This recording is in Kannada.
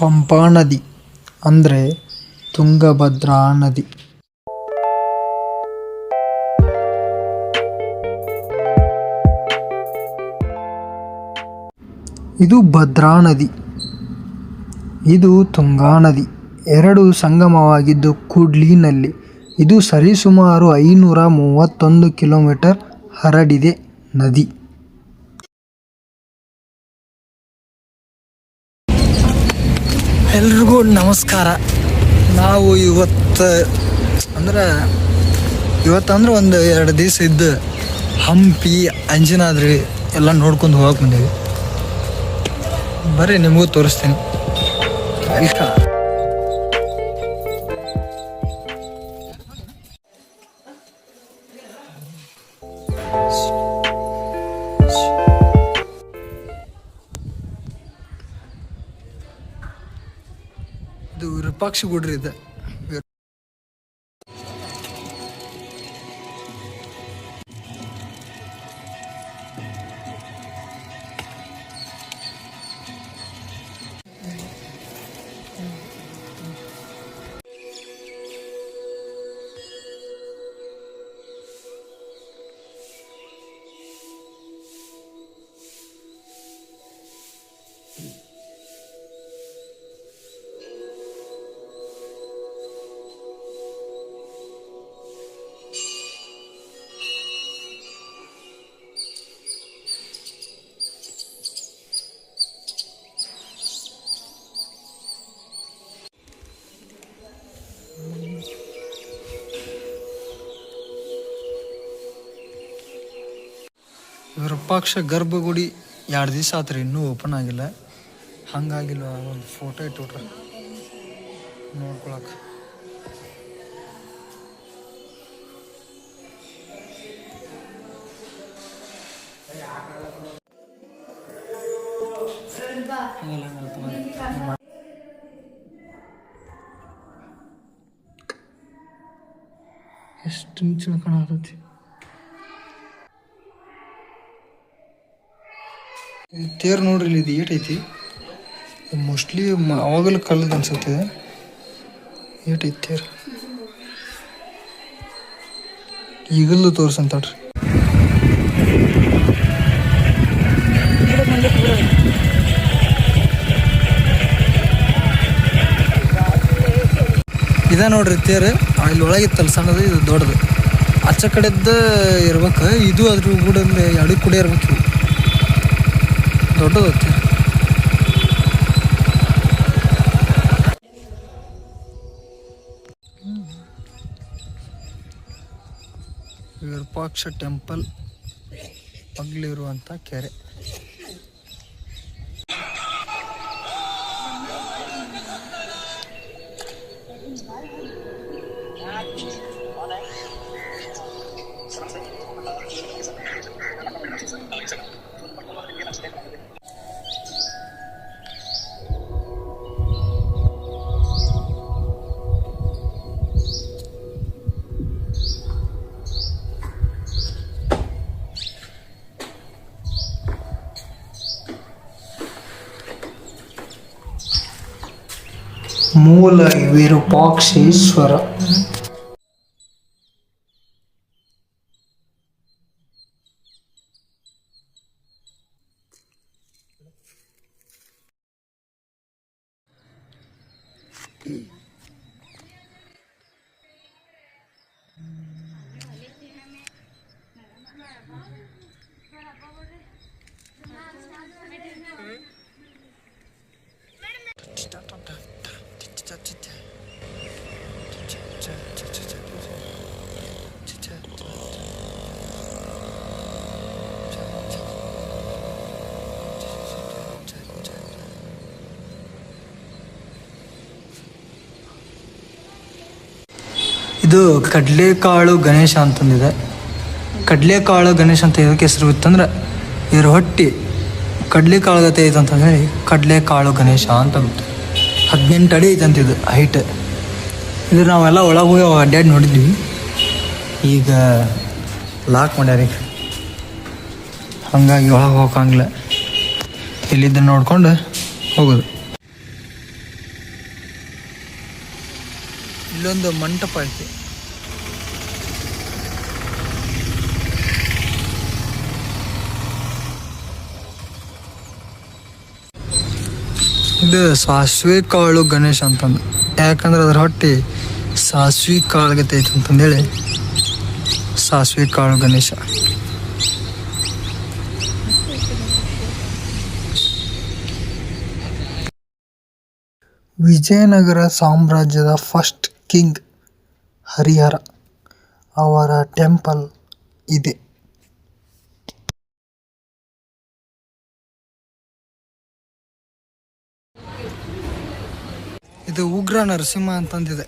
ಪಂಪಾ ನದಿ ಅಂದರೆ ತುಂಗಭದ್ರಾ ನದಿ. ಇದು ಭದ್ರಾ ನದಿ, ಇದು ತುಂಗಾ ನದಿ ಎರಡು ಸಂಗಮವಾಗಿದ್ದು ಕೂಡ್ಲಿನಲ್ಲಿ. ಇದು ಸರಿಸುಮಾರು 531 ಕಿಲೋಮೀಟರ್ ಹರಡಿದೆ ನದಿ. ಎಲ್ರಿಗೂ ನಮಸ್ಕಾರ. ನಾವು ಇವತ್ತಂದ್ರೆ ಒಂದು 2 ದಿವಸ ಇದ್ದು ಹಂಪಿ ಅಂಜನಾದ್ರಿ ಎಲ್ಲ ನೋಡ್ಕೊಂಡು ಹೋಗಕ್ಕೆ ಬಂದೀವಿ. ಬರ್ರಿ ನಿಮಗೂ ತೋರಿಸ್ತೀನಿ. ಇದು ವಿರೂಪಾಕ್ಷ ಗುಡ್ರಿ ಇದೆ. ವಿರೂಪಾಕ್ಷ ಗರ್ಭಗುಡಿ 2 ದಿವಸ ಆತ್ರಿ, ಇನ್ನೂ ಓಪನ್ ಆಗಿಲ್ಲ. ಹಂಗಾಗಿಲ್ಲ, ಒಂದು ಫೋಟೋ ಇಟ್ಟುಬಿಟ್ರೆ ನೋಡ್ಕೊಳಕ್ಕೆ. ಎಷ್ಟು ಮಿಂಚಿನ ಕಾಣತೈತಿ. ತೇರು ನೋಡ್ರಿ, ಇಲ್ಲಿ ಇದು ಏಟೈತಿ. ಮೋಸ್ಟ್ಲಿ ಅವಾಗಲೂ ಕಲ್ಲದ ಅನ್ಸುತ್ತೆ. ಏಟೈತಿ ತೇರು, ಈಗಲೂ ತೋರ್ಸಂತಾಡ್ರಿ. ಇದ ನೋಡ್ರಿ ತೇರು. ಇಲ್ಲಿ ಒಳಗಿತ್ತಲ್ಲ ಸಣ್ಣದು, ಇದು ದೊಡ್ಡದು. ಆಚೆ ಕಡೆದ್ದು ಇರ್ಬೇಕು, ಇದು ಅದ್ರ ಗೂಡಲ್ಲಿ 2 ಕೂಡ ಇರ್ಬೇಕು. ದೊಡ್ಡದು ತೇರು. ವಿರೂಪಾಕ್ಷ ಟೆಂಪಲ್ ಪಗ್ಲಿರುವಂಥ ಕೆರೆ. ಮೂಲ ವಿರೂಪಾಕ್ಷೇಶ್ವರ. ಇದು ಕಡಲೆಕಾಳು ಗಣೇಶ ಅಂತಂದಿದೆ. ಕಡಲೆಕಾಳು ಗಣೇಶ ಅಂತ ಇದಕ್ಕೆ ಹೆಸರು ಇತ್ತಂದ್ರೆ ಇದ್ರ ಹೊಟ್ಟಿ ಕಡಲೆಕಾಳು ಗತೆ ಐತೆ ಅಂತ ಹೇಳಿ ಕಡಲೆಕಾಳು ಗಣೇಶ ಅಂತ ಬಿಟ್ಟು. 18 ಅಡಿ ಐತಂತ ಇದು ಹೈಟ್. ಇದು ನಾವೆಲ್ಲ ಒಳಗೆ ಹೋಗಿ ಅಡ್ಡಾಡಿ ನೋಡಿದ್ವಿ. ಈಗ ಲಾಕ್ ಮಾಡ್ಯಾರಿ, ಹಾಗಾಗಿ ಒಳಗೆ ಹೋಗಂಗಿಲ್ಲ. ಇಲ್ಲಿದ್ದ ನೋಡ್ಕೊಂಡು ಹೋಗೋದು. ಇಲ್ಲೊಂದು ಮಂಟಪ ಐತಿ. ಇದು ಸಾಸಿವೆ ಕಾಳು ಗಣೇಶ ಅಂತಂದು, ಯಾಕಂದ್ರೆ ಅದ್ರ ಹೊಟ್ಟೆ ಸಾಸಿವೆ ಕಾಳುಗತೆ ಐತೆ ಅಂತಂದೇಳಿ ಸಾಸಿವೆ ಕಾಳು ಗಣೇಶ. ವಿಜಯನಗರ ಸಾಮ್ರಾಜ್ಯದ ಫಸ್ಟ್ ಕಿಂಗ್ ಹರಿಹರ ಅವರ ಟೆಂಪಲ್ ಇದೆ. ಇದು ಉಗ್ರ ನರಸಿಂಹ ಅಂತಂದಿದೆ.